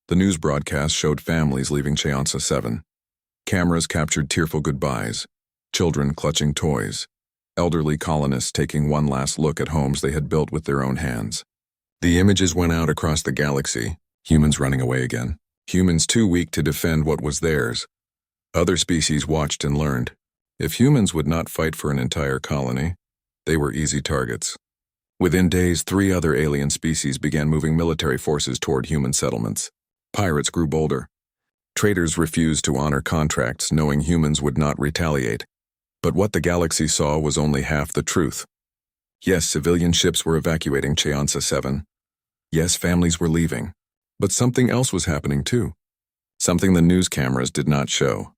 The news broadcast showed families leaving Cheonsa 7. Cameras captured tearful goodbyes, children clutching toys, elderly colonists taking one last look at homes they had built with their own hands. The images went out across the galaxy, humans running away again, humans too weak to defend what was theirs. Other species watched and learned. If humans would not fight for an entire colony, they were easy targets. Within days, 3 other alien species began moving military forces toward human settlements. Pirates grew bolder. Traders refused to honor contracts, knowing humans would not retaliate. But what the galaxy saw was only half the truth. Yes, civilian ships were evacuating Cheonsa 7. Yes, families were leaving. But something else was happening too. Something the news cameras did not show.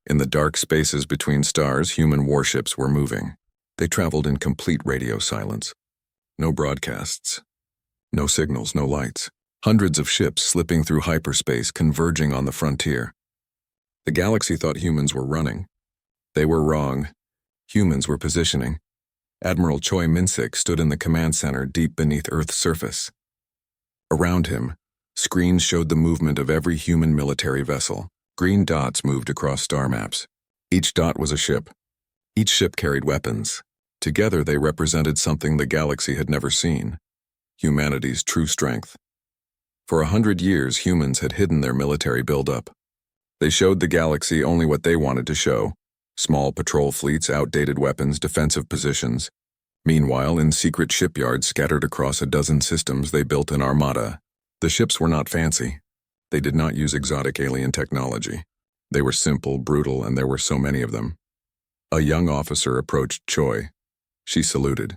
In the dark spaces between stars, human warships were moving. They traveled in complete radio silence. No broadcasts. No signals, no lights. Hundreds of ships slipping through hyperspace, converging on the frontier. The galaxy thought humans were running. They were wrong. Humans were positioning. Admiral Choi Min-sik stood in the command center deep beneath Earth's surface. Around him, screens showed the movement of every human military vessel. Green dots moved across star maps. Each dot was a ship. Each ship carried weapons. Together they represented something the galaxy had never seen: humanity's true strength. For 100 years, humans had hidden their military buildup. They showed the galaxy only what they wanted to show: small patrol fleets, outdated weapons, defensive positions. Meanwhile, in secret shipyards scattered across a dozen systems, they built an armada. The ships were not fancy. They did not use exotic alien technology. They were simple, brutal, and there were so many of them. A young officer approached Choi. She saluted.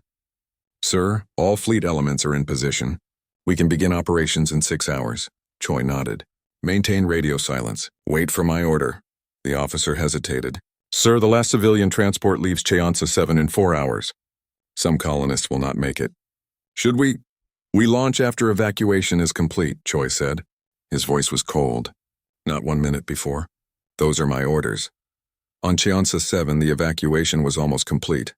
"Sir, all fleet elements are in position. We can begin operations in 6 hours." Choi nodded. "Maintain radio silence. Wait for my order." The officer hesitated. "Sir, the last civilian transport leaves Cheonsa 7 in 4 hours. Some colonists will not make it." "Should we launch after evacuation is complete," Choi said. His voice was cold. "Not 1 minute before. Those are my orders." On Cheonsa 7, the evacuation was almost complete.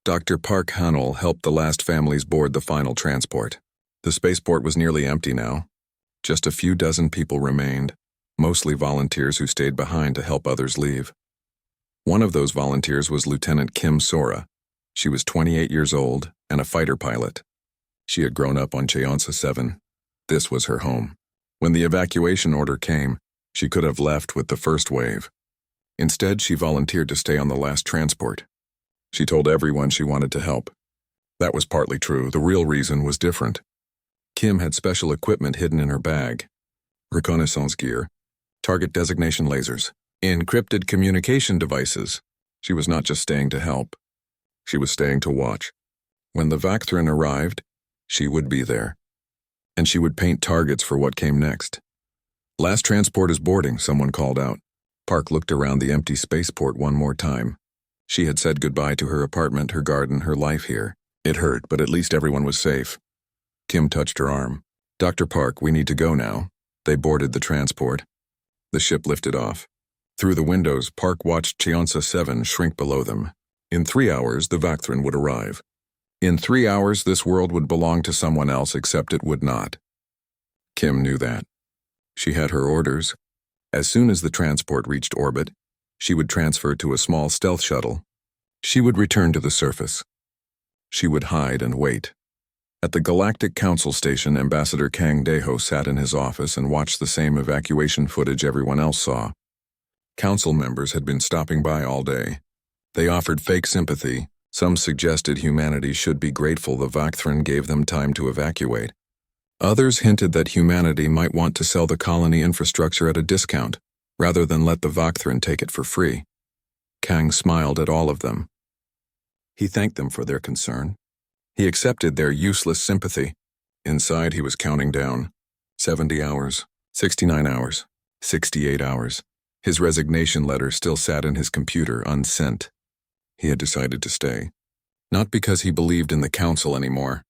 Dr. Park Hanul helped the last families board the final transport. The spaceport was nearly empty now. Just a few dozen people remained, mostly volunteers who stayed behind to help others leave. One of those volunteers was Lieutenant Kim Sora. She was 28 years old and a fighter pilot. She had grown up on Cheonsa 7. This was her home. When the evacuation order came, she could have left with the first wave. Instead, she volunteered to stay on the last transport. She told everyone she wanted to help. That was partly true. The real reason was different. Kim had special equipment hidden in her bag: reconnaissance gear, target designation lasers, encrypted communication devices. She was not just staying to help. She was staying to watch. When the Vakthran arrived, she would be there. And she would paint targets for what came next. "Last transport is boarding," someone called out. Park looked around the empty spaceport one more time. She had said goodbye to her apartment, her garden, her life here. It hurt, but at least everyone was safe. Kim touched her arm. "Dr. Park, we need to go now." They boarded the transport. The ship lifted off. Through the windows, Park watched Cheonsa 7 shrink below them. In 3 hours, the Vakthran would arrive. In 3 hours, this world would belong to someone else, except it would not. Kim knew that. She had her orders. As soon as the transport reached orbit, she would transfer to a small stealth shuttle. She would return to the surface. She would hide and wait. At the Galactic Council Station, Ambassador Kang Daeho sat in his office and watched the same evacuation footage everyone else saw. Council members had been stopping by all day. They offered fake sympathy. Some suggested humanity should be grateful the Vakthran gave them time to evacuate. Others hinted that humanity might want to sell the colony infrastructure at a discount, rather than let the Vakthran take it for free. Kang smiled at all of them. He thanked them for their concern. He accepted their useless sympathy. Inside, he was counting down. 70 hours, 69 hours, 68 hours. His resignation letter still sat in his computer, unsent. He had decided to stay. Not because he believed in the council anymore,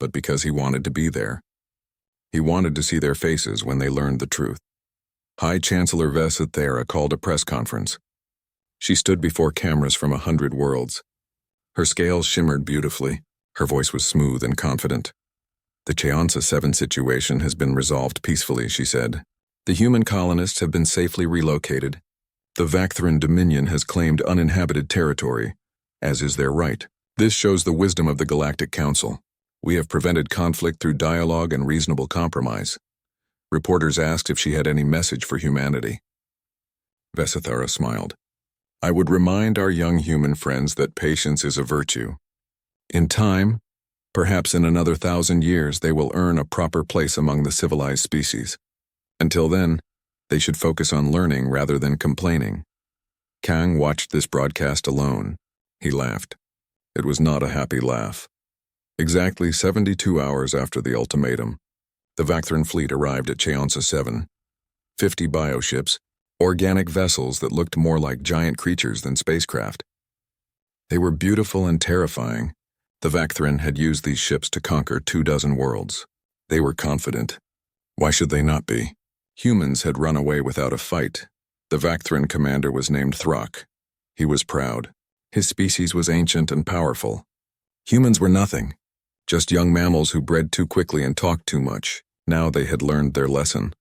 but because he wanted to be there. He wanted to see their faces when they learned the truth. High Chancellor Vesa Thera called a press conference. She stood before cameras from 100 worlds. Her scales shimmered beautifully. Her voice was smooth and confident. The Cheonsa 7 situation has been resolved peacefully, she said. The human colonists have been safely relocated. The Vacthrin Dominion has claimed uninhabited territory, as is their right. This shows the wisdom of the Galactic Council. We have prevented conflict through dialogue and reasonable compromise. Reporters asked if she had any message for humanity. Vesithara smiled. I would remind our young human friends that patience is a virtue. In time, perhaps in another 1,000 years, they will earn a proper place among the civilized species. Until then, they should focus on learning rather than complaining. Kang watched this broadcast alone. He laughed. It was not a happy laugh. Exactly 72 hours after the ultimatum, the Vacthrin fleet arrived at Cheonsa 7. 50 bioships, organic vessels that looked more like giant creatures than spacecraft. They were beautiful and terrifying. The Vacthrin had used these ships to conquer 24 worlds. They were confident. Why should they not be? Humans had run away without a fight. The Vacthrin commander was named Throck. He was proud. His species was ancient and powerful. Humans were nothing. Just young mammals who bred too quickly and talked too much. Now they had learned their lesson.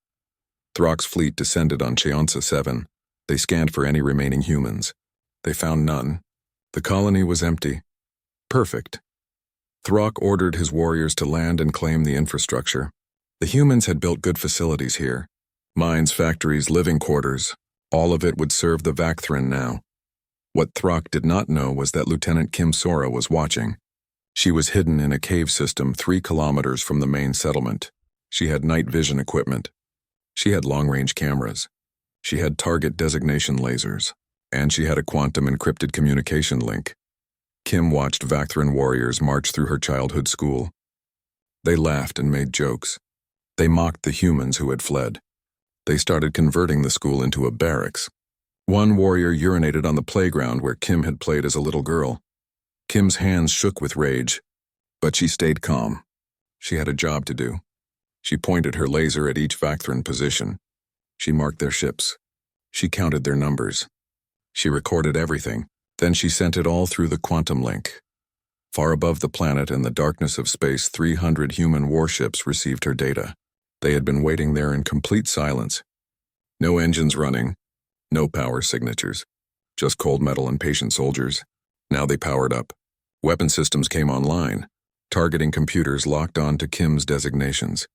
Throck's fleet descended on Cheonsa 7. They scanned for any remaining humans. They found none. The colony was empty. Perfect. Throck ordered his warriors to land and claim the infrastructure. The humans had built good facilities here. Mines, factories, living quarters. All of it would serve the Vacthrin now. What Throck did not know was that Lieutenant Kim Sora was watching. She was hidden in a cave system 3 kilometers from the main settlement. She had night vision equipment. She had long-range cameras. She had target designation lasers. And she had a quantum encrypted communication link. Kim watched Vacthrin warriors march through her childhood school. They laughed and made jokes. They mocked the humans who had fled. They started converting the school into a barracks. One warrior urinated on the playground where Kim had played as a little girl. Kim's hands shook with rage, but she stayed calm. She had a job to do. She pointed her laser at each Vacthrin position. She marked their ships. She counted their numbers. She recorded everything. Then she sent it all through the quantum link. Far above the planet in the darkness of space, 300 human warships received her data. They had been waiting there in complete silence. No engines running, no power signatures, just cold metal and patient soldiers. Now they powered up. Weapon systems came online. Targeting computers locked on to Kim's designations.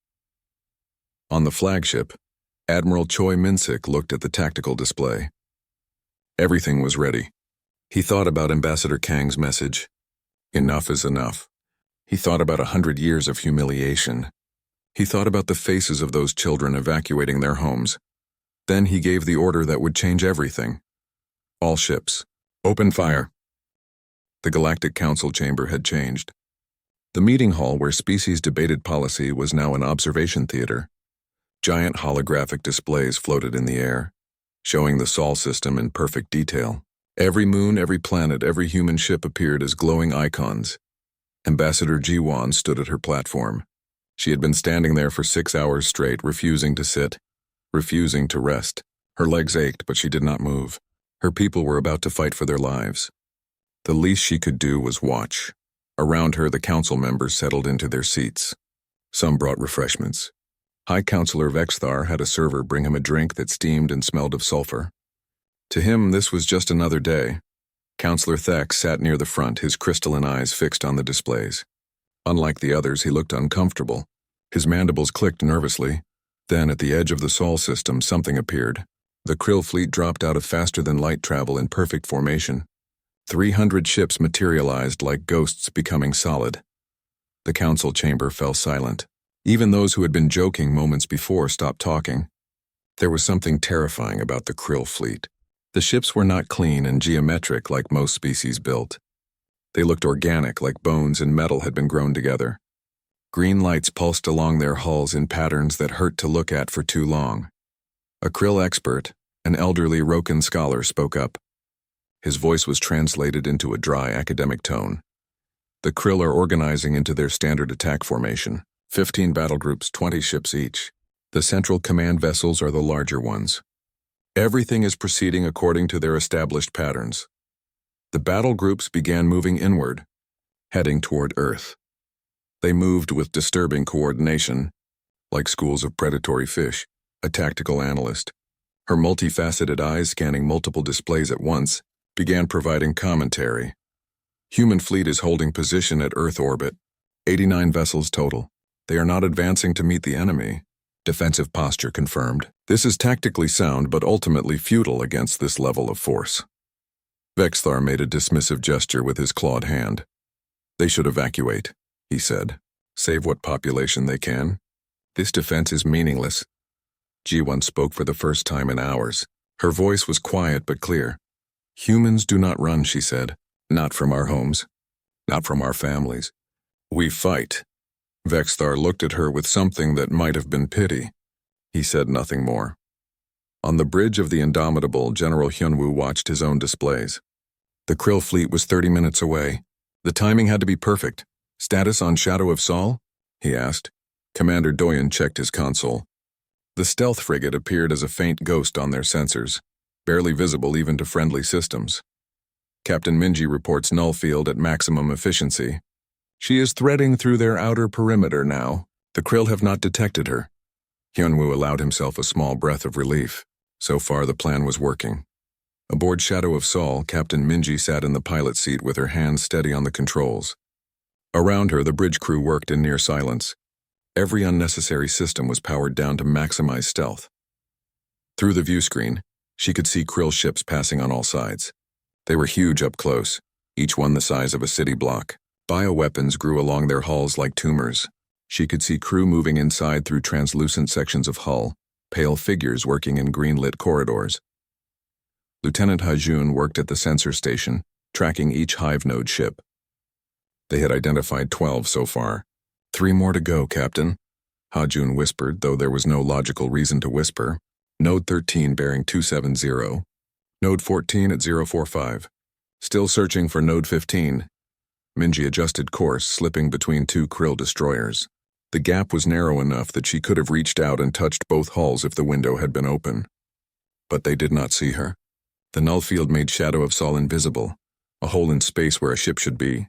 On the flagship, Admiral Choi Min-sik looked at the tactical display. Everything was ready. He thought about Ambassador Kang's message. Enough is enough. He thought about 100 years of humiliation. He thought about the faces of those children evacuating their homes. Then he gave the order that would change everything. All ships, open fire. The Galactic Council chamber had changed. The meeting hall where species debated policy was now an observation theater. Giant holographic displays floated in the air, showing the Sol system in perfect detail. Every moon, every planet, every human ship appeared as glowing icons. Ambassador Ji-won stood at her platform. She had been standing there for 6 hours straight, refusing to sit, refusing to rest. Her legs ached, but she did not move. Her people were about to fight for their lives. The least she could do was watch. Around her, the council members settled into their seats. Some brought refreshments. High Counselor Vexthar had a server bring him a drink that steamed and smelled of sulfur. To him, this was just another day. Counselor Thex sat near the front, his crystalline eyes fixed on the displays. Unlike the others, he looked uncomfortable. His mandibles clicked nervously. Then, at the edge of the Sol system, something appeared. The Krill fleet dropped out of faster-than-light travel in perfect formation. 300 ships materialized like ghosts becoming solid. The council chamber fell silent. Even those who had been joking moments before stopped talking. There was something terrifying about the Krill fleet. The ships were not clean and geometric like most species built. They looked organic, like bones and metal had been grown together. Green lights pulsed along their hulls in patterns that hurt to look at for too long. A Krill expert, an elderly Rokan scholar, spoke up. His voice was translated into a dry academic tone. The Krill are organizing into their standard attack formation. 15 battle groups, 20 ships each. The central command vessels are the larger ones. Everything is proceeding according to their established patterns. The battle groups began moving inward, heading toward Earth. They moved with disturbing coordination, like schools of predatory fish, a tactical analyst. Her multifaceted eyes scanning multiple displays at once began providing commentary. Human fleet is holding position at Earth orbit. 89 vessels total. They are not advancing to meet the enemy. Defensive posture confirmed. This is tactically sound but ultimately futile against this level of force. Vexthar made a dismissive gesture with his clawed hand. They should evacuate, he said. Save what population they can. This defense is meaningless. G1 spoke for the first time in hours. Her voice was quiet but clear. Humans do not run, she said. Not from our homes. Not from our families. We fight. Vexthar looked at her with something that might have been pity. He said nothing more. On the bridge of the Indomitable, General Hyunwoo watched his own displays. The Krill fleet was 30 minutes away. The timing had to be perfect. Status on Shadow of Sol? He asked. Commander Doyen checked his console. The stealth frigate appeared as a faint ghost on their sensors, barely visible even to friendly systems. Captain Minji reports null field at maximum efficiency. She is threading through their outer perimeter now. The Krill have not detected her. Hyunwoo allowed himself a small breath of relief. So far the plan was working. Aboard Shadow of Sol, Captain Minji sat in the pilot seat with her hands steady on the controls. Around her, the bridge crew worked in near silence. Every unnecessary system was powered down to maximize stealth. Through the view screen, she could see Krill ships passing on all sides. They were huge up close, each one the size of a city block. Bioweapons grew along their hulls like tumors. She could see crew moving inside through translucent sections of hull, pale figures working in green-lit corridors. Lieutenant Hajun worked at the sensor station, tracking each Hive node ship. They had identified 12 so far. 3 more to go, Captain. Hajun whispered, though there was no logical reason to whisper. Node 13 bearing 270. Node 14 at 045. Still searching for Node 15. Minji adjusted course, slipping between 2 Krill destroyers. The gap was narrow enough that she could have reached out and touched both hulls if the window had been open. But they did not see her. The null field made Shadow of Sol invisible, a hole in space where a ship should be.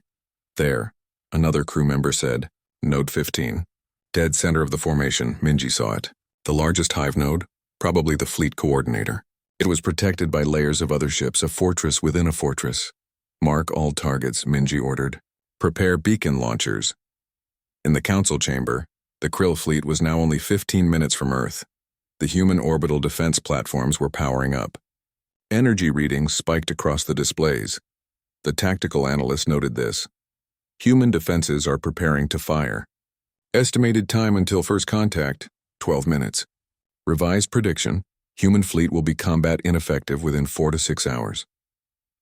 There, another crew member said, Node 15. Dead center of the formation, Minji saw it. The largest Hive node, probably the fleet coordinator. It was protected by layers of other ships, a fortress within a fortress. Mark all targets, Minji ordered. Prepare beacon launchers. In the council chamber, the Krill fleet was now only 15 minutes from Earth. The human orbital defense platforms were powering up. Energy readings spiked across the displays. The tactical analyst noted this. Human defenses are preparing to fire. Estimated time until first contact, 12 minutes. Revised prediction, human fleet will be combat ineffective within 4 to 6 hours.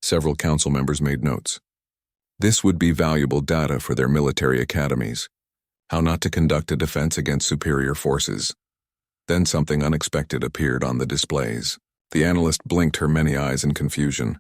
Several council members made notes. This would be valuable data for their military academies. How not to conduct a defense against superior forces. Then something unexpected appeared on the displays. The analyst blinked her many eyes in confusion.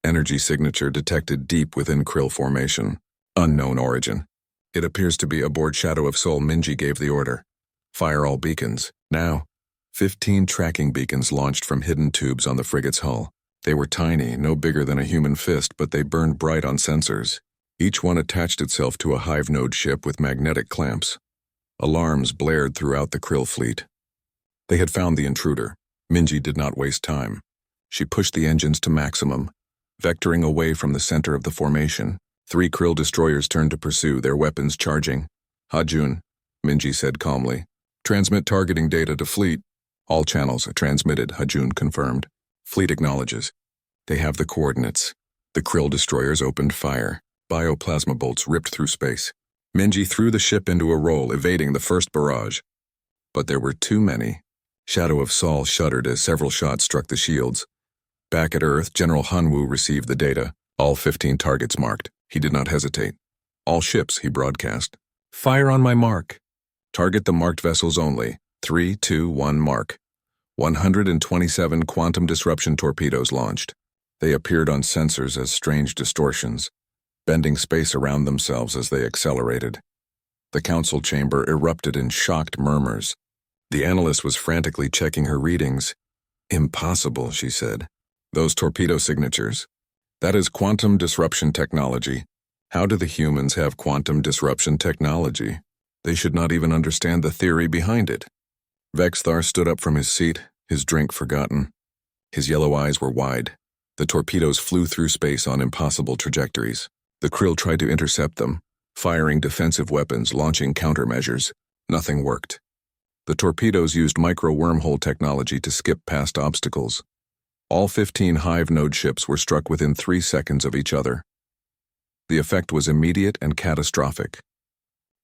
Energy signature detected deep within Krill formation. Unknown origin. It appears to be aboard Shadow of Sol. Minji gave the order. Fire all beacons. Now. 15 tracking beacons launched from hidden tubes on the frigate's hull. They were tiny, no bigger than a human fist, but they burned bright on sensors. Each one attached itself to a Hive node ship with magnetic clamps. Alarms blared throughout the Krill fleet. They had found the intruder. Minji did not waste time. She pushed the engines to maximum, vectoring away from the center of the formation. 3 Krill destroyers turned to pursue, their weapons charging. Hajun, Minji said calmly. Transmit targeting data to fleet. All channels are transmitted, Hajun confirmed. Fleet acknowledges. They have the coordinates. The Krill destroyers opened fire. Bioplasma bolts ripped through space. Minji threw the ship into a roll, evading the first barrage. But there were too many. Shadow of Sol shuddered as several shots struck the shields. Back at Earth, General Hanwoo received the data. All 15 targets marked. He did not hesitate. All ships, he broadcast. Fire on my mark. Target the marked vessels only. 3, 2, 1, mark. 127 quantum disruption torpedoes launched. They appeared on sensors as strange distortions, bending space around themselves as they accelerated. The council chamber erupted in shocked murmurs. The analyst was frantically checking her readings. Impossible, she said. Those torpedo signatures. That is quantum disruption technology. How do the humans have quantum disruption technology? They should not even understand the theory behind it. Vexthar stood up from his seat, his drink forgotten. His yellow eyes were wide. The torpedoes flew through space on impossible trajectories. The Krill tried to intercept them, firing defensive weapons, launching countermeasures. Nothing worked. The torpedoes used micro-wormhole technology to skip past obstacles. All 15 Hive node ships were struck within 3 seconds of each other. The effect was immediate and catastrophic.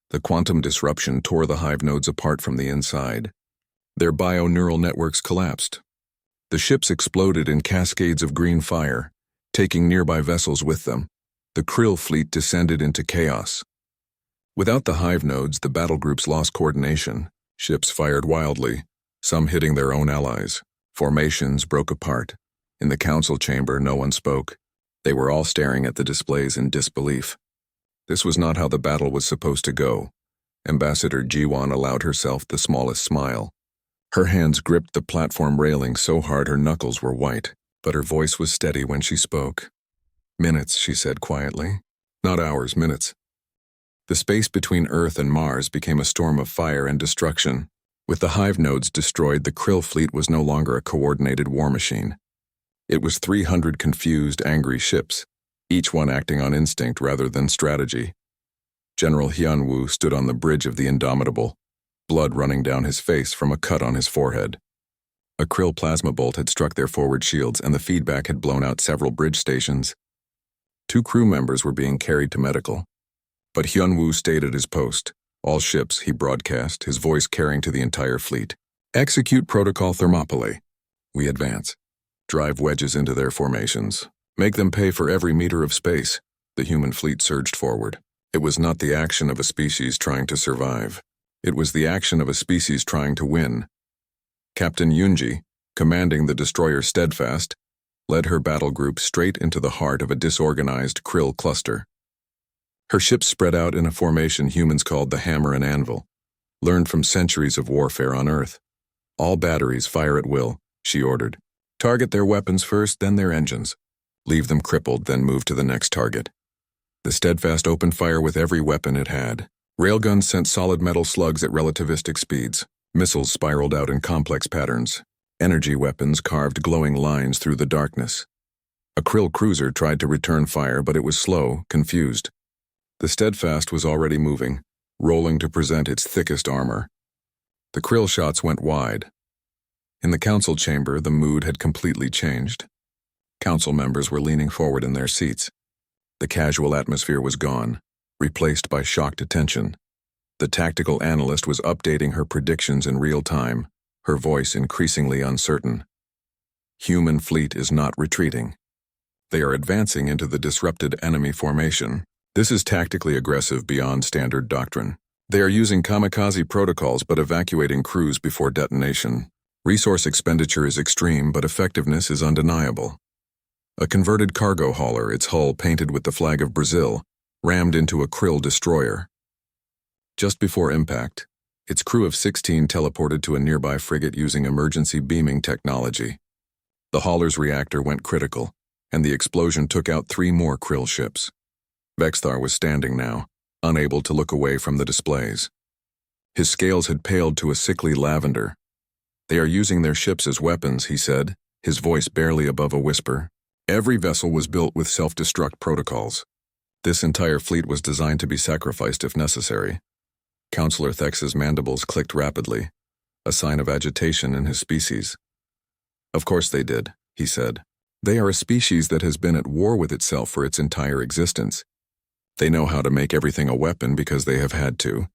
The quantum disruption tore the Hive nodes apart from the inside. Their bio-neural networks collapsed. The ships exploded in cascades of green fire, taking nearby vessels with them. The Krill fleet descended into chaos. Without the Hive nodes, the battle groups lost coordination. Ships fired wildly, some hitting their own allies. Formations broke apart. In the council chamber, no one spoke. They were all staring at the displays in disbelief. This was not how the battle was supposed to go. Ambassador Jiwan allowed herself the smallest smile. Her hands gripped the platform railing so hard her knuckles were white, but her voice was steady when she spoke. "Minutes," she said quietly. "Not hours, minutes." The space between Earth and Mars became a storm of fire and destruction. With the Hive nodes destroyed, the Krill fleet was no longer a coordinated war machine. It was 300 confused, angry ships, each one acting on instinct rather than strategy. General Hyunwoo stood on the bridge of the Indomitable, blood running down his face from a cut on his forehead. A Krill plasma bolt had struck their forward shields, and the feedback had blown out several bridge stations. 2 crew members were being carried to medical. But Hyunwoo stayed at his post. "All ships," he broadcast, his voice carrying to the entire fleet. "Execute Protocol Thermopylae. We advance. Drive wedges into their formations. Make them pay for every meter of space." The human fleet surged forward. It was not the action of a species trying to survive. It was the action of a species trying to win. Captain Yunji, commanding the destroyer Steadfast, led her battle group straight into the heart of a disorganized Krill cluster. Her ships spread out in a formation humans called the Hammer and Anvil, learned from centuries of warfare on Earth. "All batteries fire at will," she ordered. "Target their weapons first, then their engines. Leave them crippled, then move to the next target." The Steadfast opened fire with every weapon it had. Railguns sent solid metal slugs at relativistic speeds. Missiles spiraled out in complex patterns. Energy weapons carved glowing lines through the darkness. A Krill cruiser tried to return fire, but it was slow, confused. The Steadfast was already moving, rolling to present its thickest armor. The Krill shots went wide. In the council chamber, the mood had completely changed. Council members were leaning forward in their seats. The casual atmosphere was gone, replaced by shocked attention. The tactical analyst was updating her predictions in real time, her voice increasingly uncertain. "Human fleet is not retreating. They are advancing into the disrupted enemy formation. This is tactically aggressive beyond standard doctrine. They are using kamikaze protocols but evacuating crews before detonation. Resource expenditure is extreme, but effectiveness is undeniable." A converted cargo hauler, its hull painted with the flag of Brazil, rammed into a Krill destroyer. Just before impact, its crew of 16 teleported to a nearby frigate using emergency beaming technology. The hauler's reactor went critical, and the explosion took out 3 more Krill ships. Vexthar was standing now, unable to look away from the displays. His scales had paled to a sickly lavender. "They are using their ships as weapons," he said, his voice barely above a whisper. "Every vessel was built with self-destruct protocols. This entire fleet was designed to be sacrificed if necessary." Counselor Thex's mandibles clicked rapidly, a sign of agitation in his species. "Of course they did," he said. "They are a species that has been at war with itself for its entire existence. They know how to make everything a weapon because they have had to."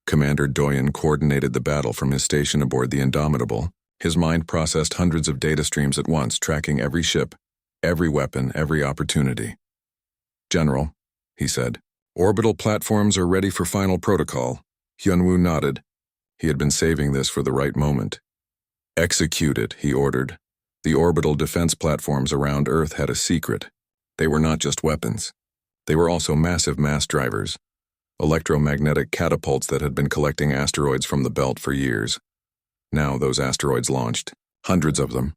Commander Doyen coordinated the battle from his station aboard the Indomitable. His mind processed hundreds of data streams at once, tracking every ship, every weapon, every opportunity. "General," he said, "orbital platforms are ready for final protocol." Hyunwoo nodded. He had been saving this for the right moment. "Execute it," he ordered. The orbital defense platforms around Earth had a secret. They were not just weapons. They were also massive mass drivers, electromagnetic catapults that had been collecting asteroids from the belt for years. Now those asteroids launched, hundreds of them,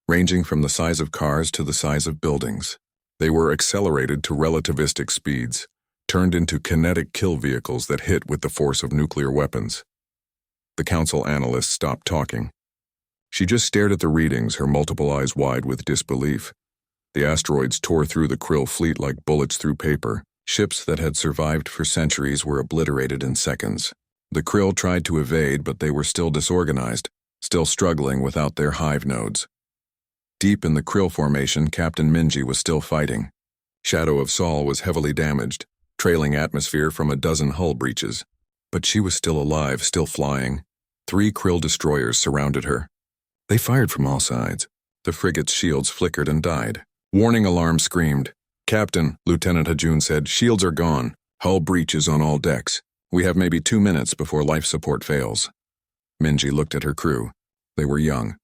ranging from the size of cars to the size of buildings. They were accelerated to relativistic speeds, turned into kinetic kill vehicles that hit with the force of nuclear weapons. The council analyst stopped talking. She just stared at the readings, her multiple eyes wide with disbelief. The asteroids tore through the Krill fleet like bullets through paper. Ships that had survived for centuries were obliterated in seconds. The Krill tried to evade, but they were still disorganized, still struggling without their hive nodes. Deep in the Krill formation, Captain Minji was still fighting. Shadow of Sol was heavily damaged, trailing atmosphere from a dozen hull breaches. But she was still alive, still flying. 3 Krill destroyers surrounded her. They fired from all sides. The frigate's shields flickered and died. Warning alarm screamed. "Captain," Lieutenant Hajun said, "shields are gone. Hull breaches on all decks. We have maybe 2 minutes before life support fails." Minji looked at her crew. They were young.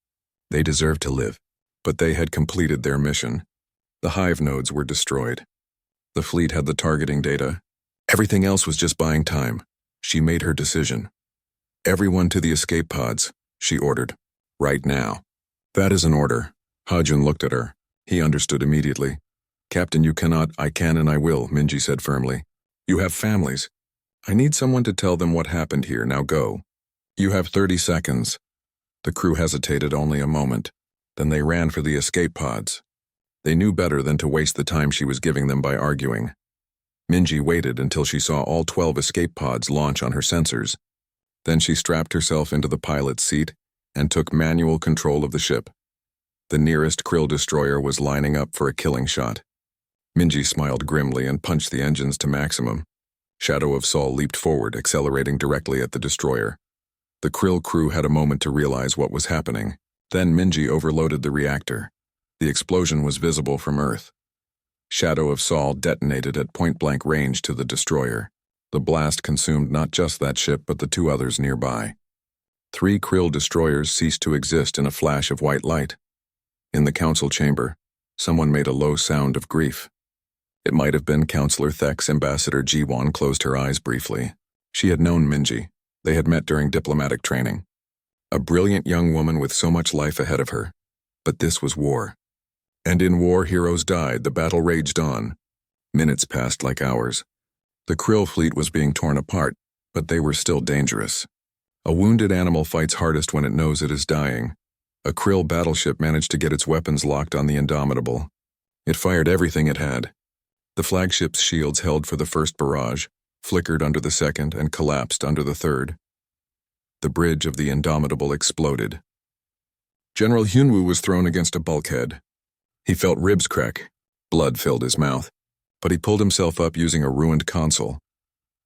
They deserved to live. But they had completed their mission. The hive nodes were destroyed. The fleet had the targeting data. Everything else was just buying time. She made her decision. "Everyone to the escape pods," she ordered. "Right now." "That is an order." Hajun looked at her. He understood immediately. "Captain, you cannot." "I can and I will," Minji said firmly. "You have families. I need someone to tell them what happened here. Now go." "You have 30 seconds." The crew hesitated only a moment. Then they ran for the escape pods. They knew better than to waste the time she was giving them by arguing. Minji waited until she saw all 12 escape pods launch on her sensors. Then she strapped herself into the pilot's seat and took manual control of the ship. The nearest Krill destroyer was lining up for a killing shot. Minji smiled grimly and punched the engines to maximum. Shadow of Sol leaped forward, accelerating directly at the destroyer. The Krill crew had a moment to realize what was happening. Then Minji overloaded the reactor. The explosion was visible from Earth. Shadow of Sol detonated at point-blank range to the destroyer. The blast consumed not just that ship but the 2 others nearby. 3 Krill destroyers ceased to exist in a flash of white light. In the council chamber, someone made a low sound of grief. It might have been Counselor Thek's Ambassador Jiwon closed her eyes briefly. She had known Minji. They had met during diplomatic training. A brilliant young woman with so much life ahead of her. But this was war. And in war, heroes died. The battle raged on. Minutes passed like hours. The Krill fleet was being torn apart, but they were still dangerous. A wounded animal fights hardest when it knows it is dying. A Krill battleship managed to get its weapons locked on the Indomitable. It fired everything it had. The flagship's shields held for the first barrage, flickered under the second, and collapsed under the third. The bridge of the Indomitable exploded. General Hyunwoo was thrown against a bulkhead. He felt ribs crack. Blood filled his mouth. But he pulled himself up using a ruined console.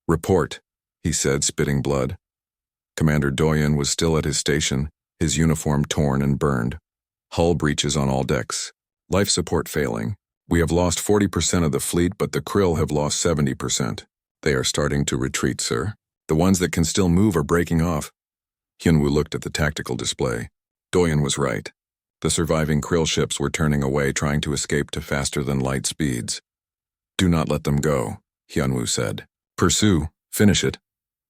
"Report," he said, spitting blood. Commander Doyen was still at his station, his uniform torn and burned. Hull breaches on all decks. Life support failing. "We have lost 40% of the fleet, but the Krill have lost 70%. They are starting to retreat, sir. The ones that can still move are breaking off." Hyunwoo looked at the tactical display. Doyen was right. The surviving Krill ships were turning away, trying to escape to faster-than-light speeds. "Do not let them go," Hyunwoo said. "Pursue. Finish it."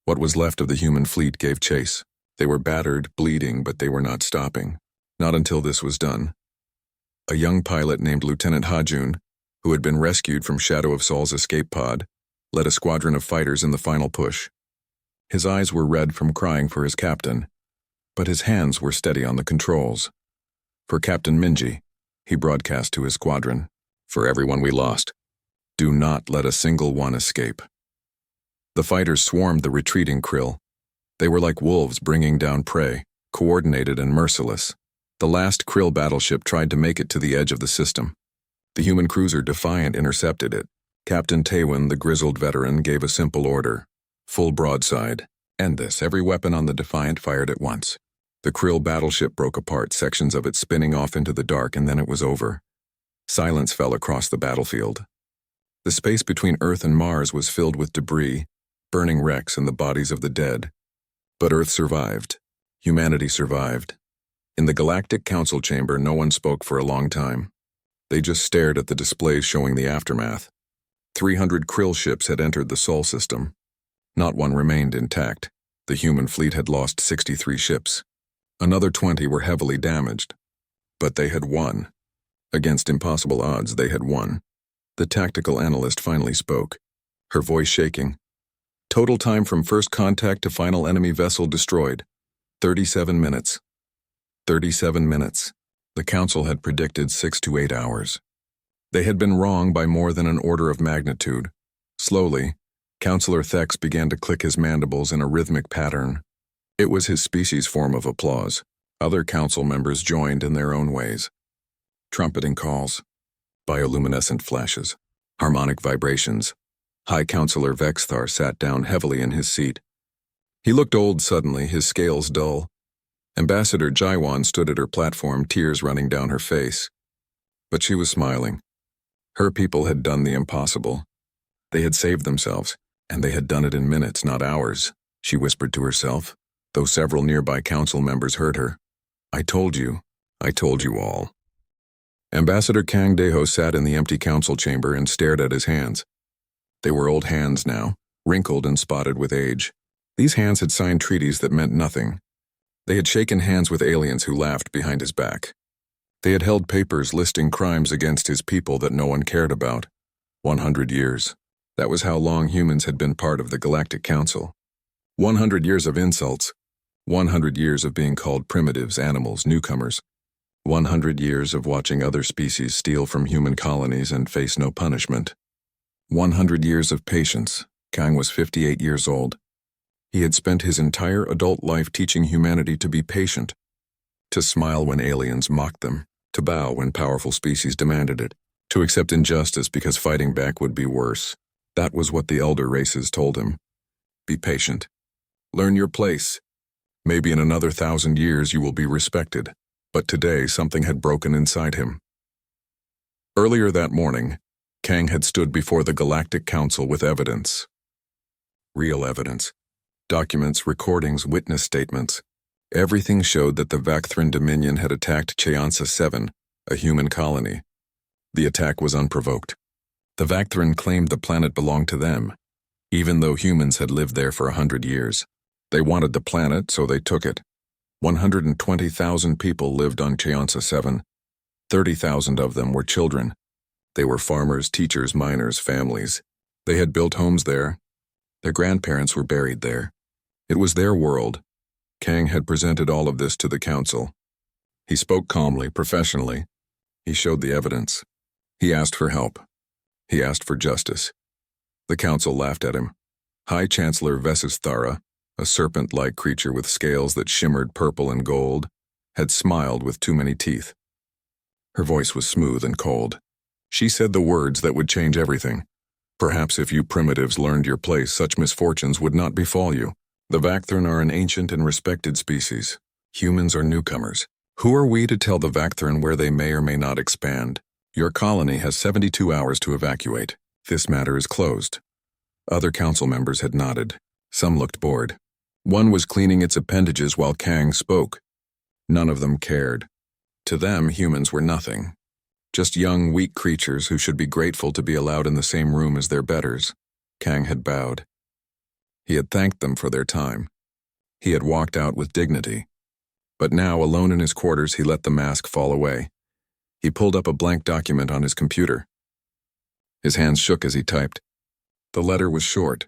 What was left of the human fleet gave chase. They were battered, bleeding, but they were not stopping. Not until this was done. A young pilot named Lieutenant Hajun, who had been rescued from Shadow of Sol's escape pod, led a squadron of fighters in the final push. His eyes were red from crying for his captain, but his hands were steady on the controls. "For Captain Minji," he broadcast to his squadron. "For everyone we lost. Do not let a single one escape." The fighters swarmed the retreating Krill. They were like wolves bringing down prey, coordinated and merciless. The last Krill battleship tried to make it to the edge of the system. The human cruiser Defiant intercepted it. Captain Taewon, the grizzled veteran, gave a simple order. Full broadside. End this. Every weapon on the Defiant fired at once. The Krill battleship broke apart, sections of it spinning off into the dark, and then it was over. Silence fell across the battlefield. The space between Earth and Mars was filled with debris, burning wrecks and the bodies of the dead. But Earth survived. Humanity survived. In the Galactic Council chamber, no one spoke for a long time. They just stared at the displays showing the aftermath. 300 Krill ships had entered the Sol system. Not one remained intact. The human fleet had lost 63 ships. Another 20 were heavily damaged. But they had won. Against impossible odds, they had won. The tactical analyst finally spoke. her voice shaking. Total time from first contact to final enemy vessel destroyed. 37 minutes. 37 minutes. The council had predicted 6 to 8 hours. They had been wrong by more than an order of magnitude. Slowly, Counselor Thex began to click his mandibles in a rhythmic pattern. It was his species' form of applause. Other council members joined in their own ways. Trumpeting calls, bioluminescent flashes, harmonic vibrations. High Counselor Vexthar sat down heavily in his seat. He looked old suddenly, his scales dull. Ambassador Jaiwan stood at her platform, tears running down her face. But she was smiling. Her people had done the impossible. They had saved themselves, and they had done it in minutes, not hours, she whispered to herself, though several nearby council members heard her. I told you all. Ambassador Kang Deho sat in the empty council chamber and stared at his hands. They were old hands now, wrinkled and spotted with age. These hands had signed treaties that meant nothing. They had shaken hands with aliens who laughed behind his back. They had held papers listing crimes against his people that no one cared about. 100 years. That was how long humans had been part of the Galactic Council. 100 years of insults. 100 years of being called primitives, animals, newcomers. 100 years of watching other species steal from human colonies and face no punishment. 100 years of patience. Kang was 58 years old. He had spent his entire adult life teaching humanity to be patient, to smile when aliens mocked them, to bow when powerful species demanded it, to accept injustice because fighting back would be worse. That was what the elder races told him. Be patient. Learn your place. Maybe in another 1,000 years you will be respected. But today something had broken inside him. Earlier that morning, Kang had stood before the Galactic Council with evidence. Real evidence. Documents, recordings, witness statements. Everything showed that the Vacthrin Dominion had attacked Cheonsa 7, a human colony. The attack was unprovoked. The Vacthrin claimed the planet belonged to them, even though humans had lived there for 100 years. They wanted the planet, so they took it. 120,000 people lived on Cheonsa 7. 30,000 of them were children. They were farmers, teachers, miners, families. They had built homes there. Their grandparents were buried there. It was their world. Kang had presented all of this to the council. He spoke calmly, professionally. He showed the evidence. He asked for help. He asked for justice. The council laughed at him. High Chancellor Vesisthara, a serpent-like creature with scales that shimmered purple and gold, had smiled with too many teeth. Her voice was smooth and cold. She said the words that would change everything. Perhaps if you primitives learned your place, such misfortunes would not befall you. The Vacthrin are an ancient and respected species. Humans are newcomers. Who are we to tell the Vacthrin where they may or may not expand? Your colony has 72 hours to evacuate. This matter is closed. Other council members had nodded. Some looked bored. One was cleaning its appendages while Kang spoke. None of them cared. To them, humans were nothing. Just young, weak creatures who should be grateful to be allowed in the same room as their betters. Kang had bowed. He had thanked them for their time. He had walked out with dignity. But now, alone in his quarters, he let the mask fall away. He pulled up a blank document on his computer. His hands shook as he typed. The letter was short.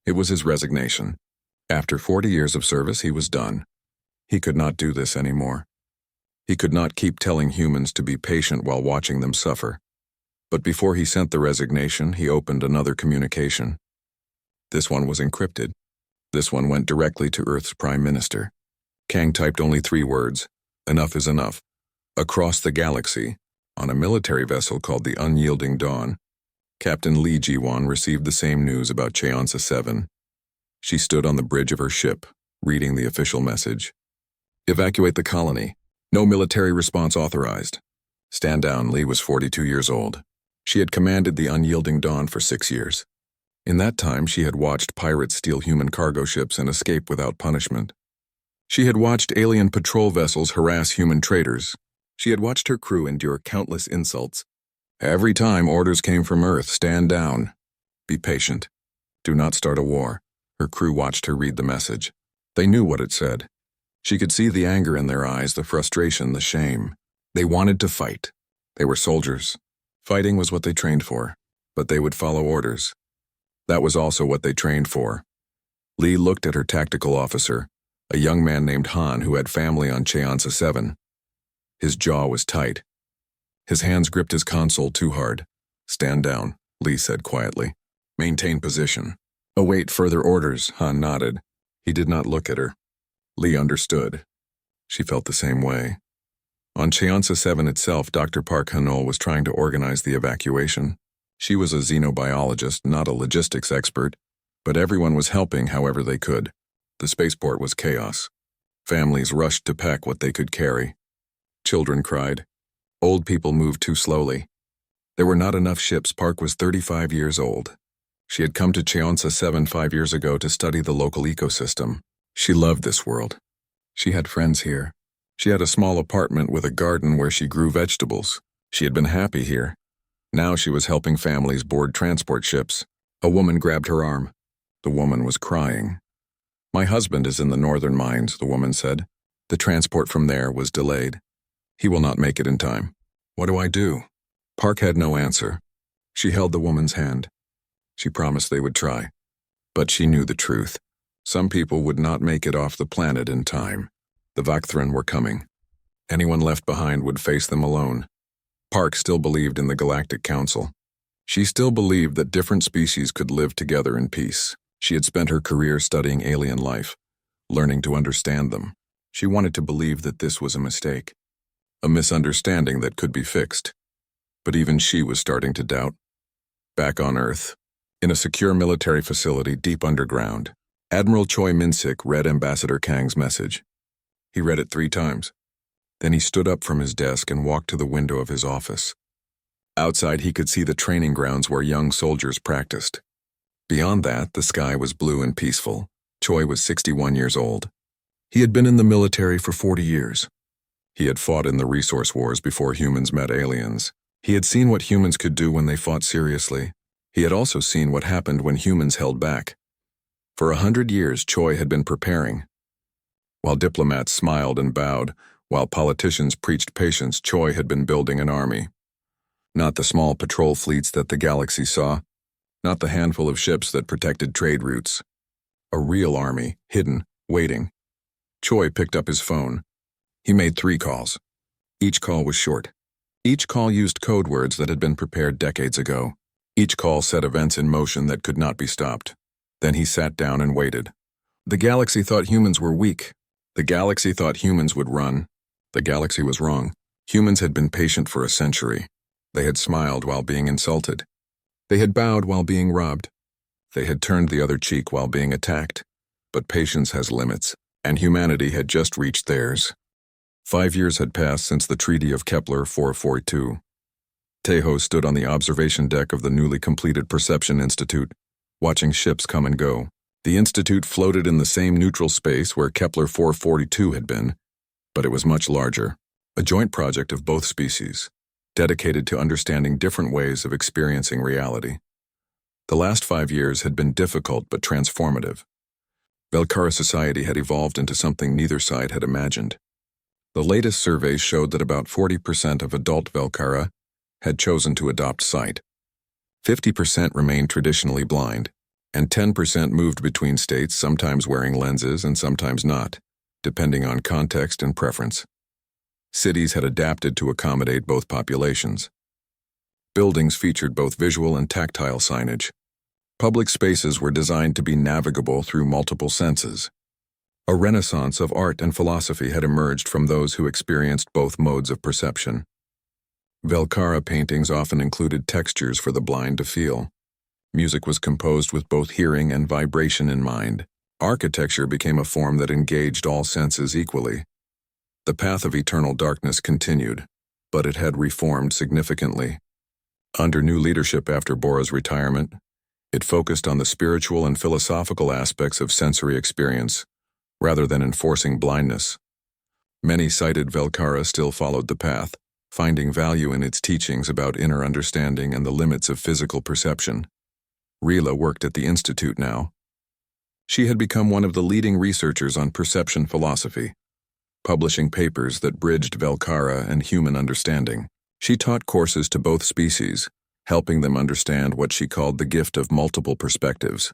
It was his resignation. After 40 years of service, he was done. He could not do this anymore. He could not keep telling humans to be patient while watching them suffer. But before he sent the resignation, he opened another communication. This one was encrypted. This one went directly to Earth's Prime Minister. Kang typed only 3 words. Enough is enough. Across the galaxy, on a military vessel called the Unyielding Dawn, Captain Lee Ji-won received the same news about Cheonsa 7. She stood on the bridge of her ship, reading the official message. Evacuate the colony. No military response authorized. Stand down. Lee was 42 years old. She had commanded the Unyielding Dawn for 6 years. In that time, she had watched pirates steal human cargo ships and escape without punishment. She had watched alien patrol vessels harass human traders. She had watched her crew endure countless insults. Every time orders came from Earth, stand down. Be patient. Do not start a war. Her crew watched her read the message. They knew what it said. She could see the anger in their eyes, the frustration, the shame. They wanted to fight. They were soldiers. Fighting was what they trained for, but they would follow orders. That was also what they trained for. Lee looked at her tactical officer, a young man named Han who had family on Cheonsa 7. His jaw was tight. His hands gripped his console too hard. "Stand down," Lee said quietly. "Maintain position." "Await further orders," Han nodded. He did not look at her. Lee understood. She felt the same way. On Cheonsa 7 itself, Dr. Park Hanol was trying to organize the evacuation. She was a xenobiologist, not a logistics expert, but everyone was helping however they could. The spaceport was chaos. Families rushed to pack what they could carry. Children cried. Old people moved too slowly. There were not enough ships. Park was 35 years old. She had come to Cheonsa 7 5 years ago to study the local ecosystem. She loved this world. She had friends here. She had a small apartment with a garden where she grew vegetables. She had been happy here. Now she was helping families board transport ships. A woman grabbed her arm. The woman was crying. "My husband is in the northern mines," the woman said. "The transport from there was delayed. He will not make it in time." "What do I do?" Park had no answer. She held the woman's hand. She promised they would try. But she knew the truth. Some people would not make it off the planet in time. The Vakthran were coming. Anyone left behind would face them alone. Park still believed in the Galactic Council. She still believed that different species could live together in peace. She had spent her career studying alien life, learning to understand them. She wanted to believe that this was a mistake, a misunderstanding that could be fixed. But even she was starting to doubt. Back on Earth, in a secure military facility deep underground, Admiral Choi Min-sik read Ambassador Kang's message. He read it 3 times. Then he stood up from his desk and walked to the window of his office. Outside, he could see the training grounds where young soldiers practiced. Beyond that, the sky was blue and peaceful. Choi was 61 years old. He had been in the military for 40 years. He had fought in the resource wars before humans met aliens. He had seen what humans could do when they fought seriously. He had also seen what happened when humans held back. For 100 years, Choi had been preparing. While diplomats smiled and bowed, while politicians preached patience, Choi had been building an army. Not the small patrol fleets that the galaxy saw, not the handful of ships that protected trade routes. A real army, hidden, waiting. Choi picked up his phone. He made 3 calls. Each call was short. Each call used code words that had been prepared decades ago. Each call set events in motion that could not be stopped. Then he sat down and waited. The galaxy thought humans were weak. The galaxy thought humans would run. The galaxy was wrong. Humans had been patient for a century. They had smiled while being insulted. They had bowed while being robbed. They had turned the other cheek while being attacked. But patience has limits, and humanity had just reached theirs. 5 years had passed since the Treaty of Kepler 442. Tejo stood on the observation deck of the newly completed Perception Institute, watching ships come and go. The institute floated in the same neutral space where Kepler 442 had been, but it was much larger, a joint project of both species, dedicated to understanding different ways of experiencing reality. The last 5 years had been difficult but transformative. Velkara society had evolved into something neither side had imagined. The latest surveys showed that about 40% of adult Velkara had chosen to adopt sight. 50% remained traditionally blind, and 10% moved between states, sometimes wearing lenses and sometimes not, depending on context and preference. Cities had adapted to accommodate both populations. Buildings featured both visual and tactile signage. Public spaces were designed to be navigable through multiple senses. A renaissance of art and philosophy had emerged from those who experienced both modes of perception. Velkara paintings often included textures for the blind to feel. Music was composed with both hearing and vibration in mind. Architecture became a form that engaged all senses equally. The path of eternal darkness continued, but it had reformed significantly. Under new leadership after Bora's retirement, it focused on the spiritual and philosophical aspects of sensory experience, rather than enforcing blindness. Many sighted Velkara still followed the path, finding value in its teachings about inner understanding and the limits of physical perception. Rila worked at the Institute now. She had become one of the leading researchers on perception philosophy, publishing papers that bridged Velkara and human understanding. She taught courses to both species, helping them understand what she called the gift of multiple perspectives.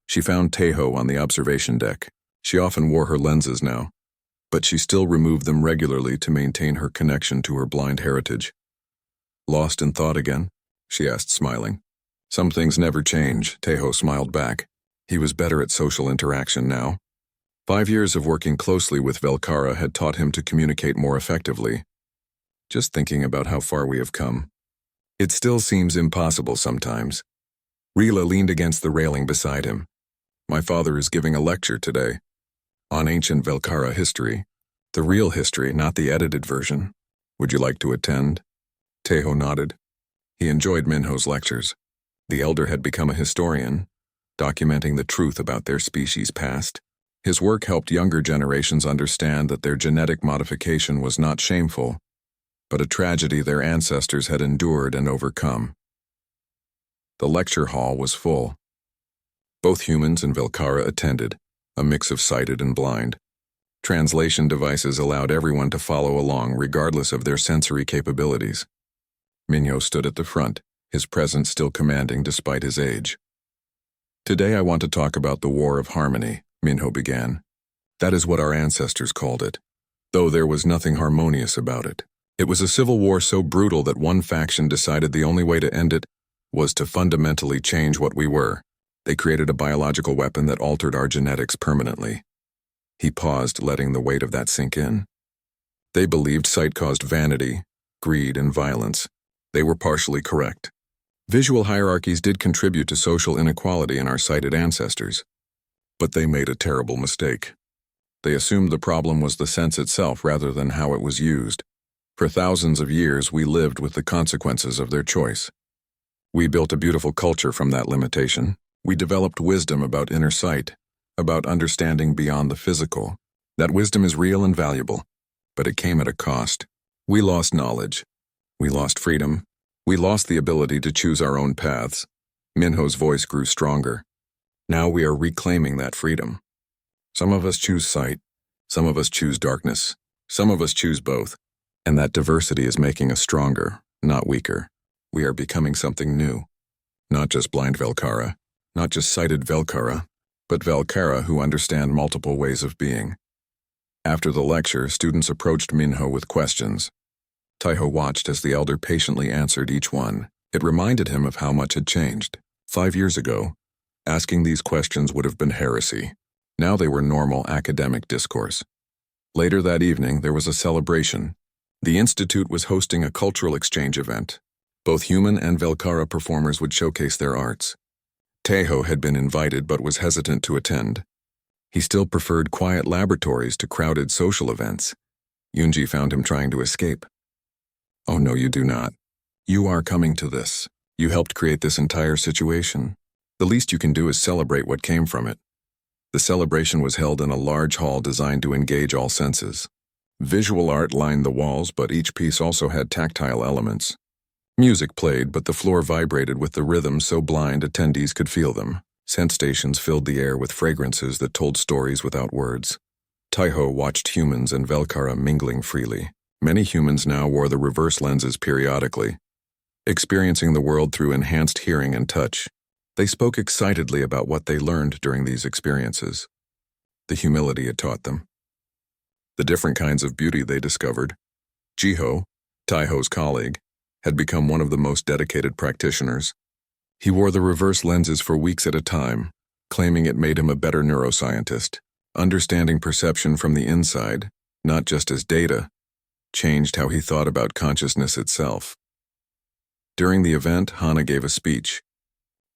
She found Tejo on the observation deck. She often wore her lenses now, but she still removed them regularly to maintain her connection to her blind heritage. "Lost in thought again?" she asked, smiling. "Some things never change," Tejo smiled back. He was better at social interaction now. 5 years of working closely with Velkara had taught him to communicate more effectively. "Just thinking about how far we have come. It still seems impossible sometimes." Rila leaned against the railing beside him. "My father is giving a lecture today on ancient Velkara history. The real history, not the edited version. Would you like to attend?" Tejo nodded. He enjoyed Minho's lectures. The elder had become a historian, documenting the truth about their species' past. His work helped younger generations understand that their genetic modification was not shameful, but a tragedy their ancestors had endured and overcome. The lecture hall was full. Both humans and Velkara attended, a mix of sighted and blind. Translation devices allowed everyone to follow along regardless of their sensory capabilities. Minho stood at the front, his presence still commanding despite his age. "Today I want to talk about the War of Harmony," Minho began. "That is what our ancestors called it, though there was nothing harmonious about it. It was a civil war so brutal that one faction decided the only way to end it was to fundamentally change what we were. They created a biological weapon that altered our genetics permanently." He paused, letting the weight of that sink in. "They believed sight caused vanity, greed, and violence. They were partially correct. Visual hierarchies did contribute to social inequality in our sighted ancestors. But they made a terrible mistake. They assumed the problem was the sense itself rather than how it was used. For thousands of years, we lived with the consequences of their choice. We built a beautiful culture from that limitation. We developed wisdom about inner sight, about understanding beyond the physical. That wisdom is real and valuable, but it came at a cost. We lost knowledge. We lost freedom. We lost the ability to choose our own paths." Minho's voice grew stronger. "Now we are reclaiming that freedom. Some of us choose sight. Some of us choose darkness. Some of us choose both. And that diversity is making us stronger, not weaker. We are becoming something new. Not just blind Velkara, not just sighted Velkara, but Velkara who understand multiple ways of being." After the lecture, students approached Minho with questions. Tejo watched as the elder patiently answered each one. It reminded him of how much had changed. 5 years ago, asking these questions would have been heresy. Now they were normal academic discourse. Later that evening, there was a celebration. The Institute was hosting a cultural exchange event. Both human and Velkara performers would showcase their arts. Tejo had been invited but was hesitant to attend. He still preferred quiet laboratories to crowded social events. Yunji found him trying to escape. "Oh no, you do not. You are coming to this. You helped create this entire situation. The least you can do is celebrate what came from it." The celebration was held in a large hall designed to engage all senses. Visual art lined the walls, but each piece also had tactile elements. Music played, but the floor vibrated with the rhythms so blind attendees could feel them. Scent stations filled the air with fragrances that told stories without words. Tejo watched humans and Velkara mingling freely. Many humans now wore the reverse lenses periodically, experiencing the world through enhanced hearing and touch. They spoke excitedly about what they learned during these experiences, the humility it taught them, the different kinds of beauty they discovered. Jiho, Tejo's colleague, had become one of the most dedicated practitioners. He wore the reverse lenses for weeks at a time, claiming it made him a better neuroscientist. Understanding perception from the inside, not just as data, changed how he thought about consciousness itself. During the event, Hana gave a speech.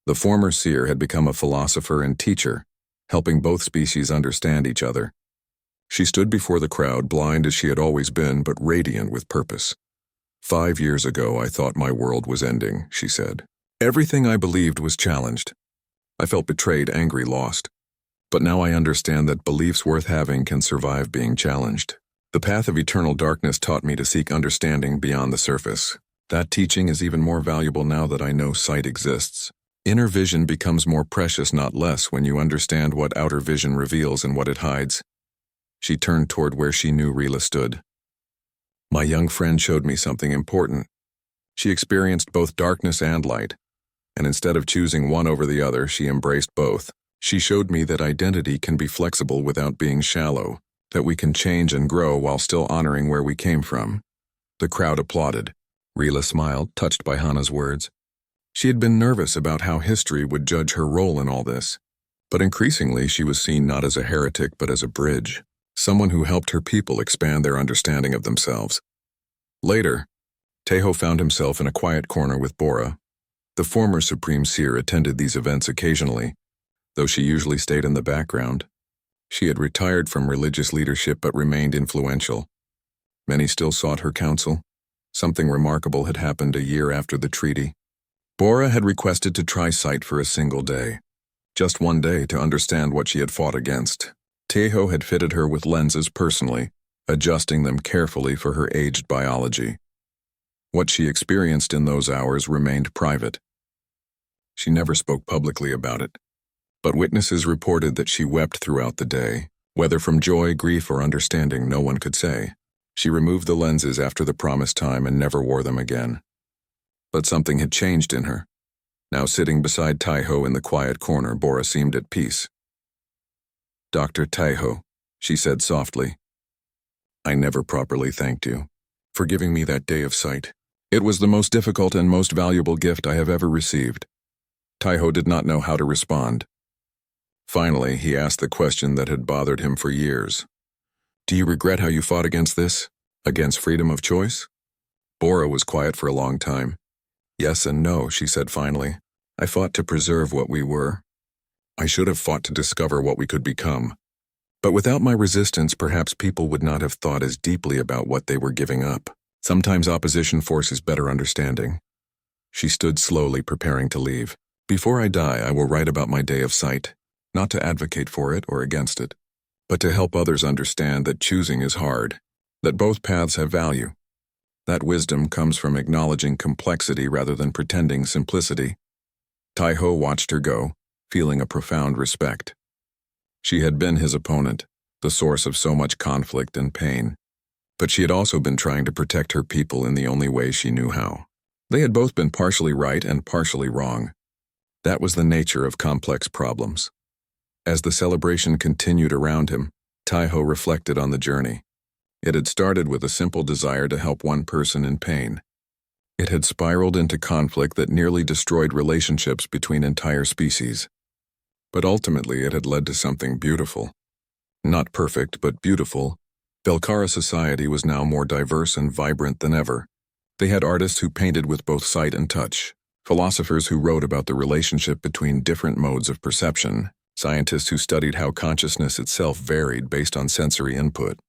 The former seer had become a philosopher and teacher, helping both species understand each other. She stood before the crowd, blind as she had always been, but radiant with purpose. 5 years ago, I thought my world was ending, she said. Everything I believed was challenged. I felt betrayed, angry, lost. But now I understand that beliefs worth having can survive being challenged. The path of eternal darkness taught me to seek understanding beyond the surface. That teaching is even more valuable now that I know sight exists. Inner vision becomes more precious, not less, when you understand what outer vision reveals and what it hides. She turned toward where she knew Rila stood. My young friend showed me something important. She experienced both darkness and light, and instead of choosing one over the other, she embraced both. She showed me that identity can be flexible without being shallow, that we can change and grow while still honoring where we came from. The crowd applauded. Rila smiled, touched by Hana's words. She had been nervous about how history would judge her role in all this, but increasingly she was seen not as a heretic but as a bridge, someone who helped her people expand their understanding of themselves. Later, Tejo found himself in a quiet corner with Bora. The former Supreme Seer attended these events occasionally, though she usually stayed in the background. She had retired from religious leadership but remained influential. Many still sought her counsel. Something remarkable had happened a year after the treaty. Bora had requested to try sight for a single day. Just one day to understand what she had fought against. Tejo had fitted her with lenses personally, adjusting them carefully for her aged biology. What she experienced in those hours remained private. She never spoke publicly about it, but witnesses reported that she wept throughout the day. Whether from joy, grief, or understanding, no one could say. She removed the lenses after the promised time and never wore them again. But something had changed in her. Now sitting beside Tejo in the quiet corner, Bora seemed at peace. "Dr. Tejo," she said softly, "I never properly thanked you for giving me that day of sight. It was the most difficult and most valuable gift I have ever received." Tejo did not know how to respond. Finally, he asked the question that had bothered him for years. "Do you regret how you fought against this? Against freedom of choice?" Bora was quiet for a long time. "Yes and no," she said finally. "I fought to preserve what we were. I should have fought to discover what we could become. But without my resistance, perhaps people would not have thought as deeply about what they were giving up. Sometimes opposition forces better understanding." She stood slowly, preparing to leave. "Before I die, I will write about my day of sight, not to advocate for it or against it, but to help others understand that choosing is hard, that both paths have value. That wisdom comes from acknowledging complexity rather than pretending simplicity." Tejo watched her go, feeling a profound respect. She had been his opponent, the source of so much conflict and pain. But she had also been trying to protect her people in the only way she knew how. They had both been partially right and partially wrong. That was the nature of complex problems. As the celebration continued around him, Tejo reflected on the journey. It had started with a simple desire to help one person in pain. It had spiraled into conflict that nearly destroyed relationships between entire species. But ultimately it had led to something beautiful. Not perfect, but beautiful. Belcara society was now more diverse and vibrant than ever. They had artists who painted with both sight and touch, philosophers who wrote about the relationship between different modes of perception, scientists who studied how consciousness itself varied based on sensory input,